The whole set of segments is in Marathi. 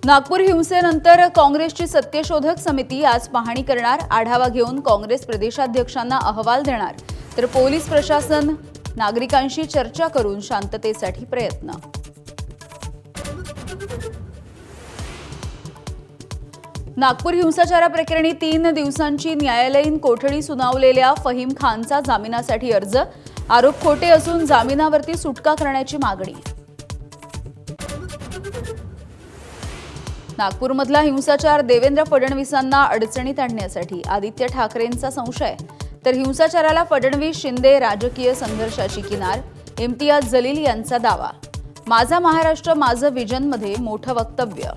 नागपूर हिंसेनंतर काँग्रेसची सत्यशोधक समिती आज पाहणी करणार, आढावा घेऊन काँग्रेस प्रदेशाध्यक्षांना अहवाल देणार, तर पोलीस प्रशासन नागरिकांशी चर्चा करून शांततेसाठी प्रयत्न। नागपूर हिंसाचाराप्रकरणी 3 दिवसांची न्यायालयीन कोठडी सुनावलेल्या फहीम खानचा जामिनासाठी अर्ज, आरोप खोटे असून जामिनावरती सुटका करण्याची मागणी। नागपूरमधला हिंसाचार देवेंद्र फडणवीसांना अडचणीत आणण्यासाठी आदित्य ठाकरेंचा संशय, तर हिंसाचाराला फडणवीस शिंदे राजकीय संघर्षाची किनार, इम्तियाज जलील यांचा दावा। माझा महाराष्ट्र माझं विजनमध्ये मोठं वक्तव्य।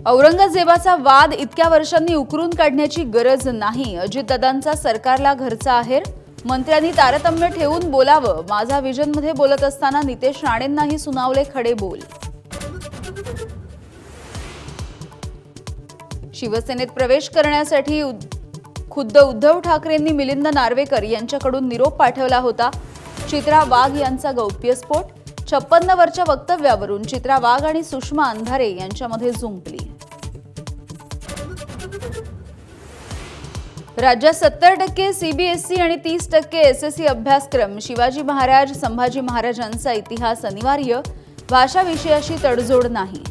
औरंगजेबाचा वाद इतक्या वर्षांनी उकरून काढण्याची गरज नाही, अजितदादांचा सरकारला घरचा आहेर, मंत्र्यांनी तारतम्य ठेवून बोलावं। माझा विजनमध्ये बोलत असताना नितेश राणेंनाही सुनावले खडे बोल। शिवसेनेत प्रवेश करण्यासाठी खुद्द उद्धव ठाकरेंनी मिलिंद नार्वेकर यांच्याकडून निरोप पाठवला होता। चित्रा वाघ यांचा गौप्यस्फोट, 56 वरच्या वक्तव्यावरून चित्रा वाघ आणि सुषमा अंधारे यांच्यामध्ये जुंपली। राज्यात 70% सीबीएसई आणि 30% एसएससी अभ्यासक्रम, शिवाजी महाराज संभाजी महाराजांचा इतिहास अनिवार्य, भाषा विषयाशी तडजोड नाही।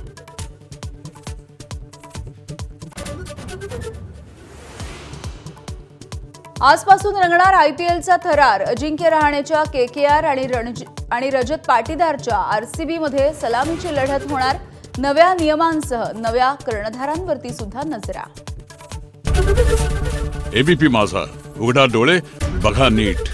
आजपासून रंगणार आयपीएलचा थरार, अजिंक्य रहाणेच्या केकेआर आणि रजत पाटीदारच्या आरसीबी मध्ये सलामीची लढत होणार। नव्या नियमांसह नव्या कर्णधारांवरती सुद्धा नजरा। एबीपी माझा, उघडा डोळे बघा नीट।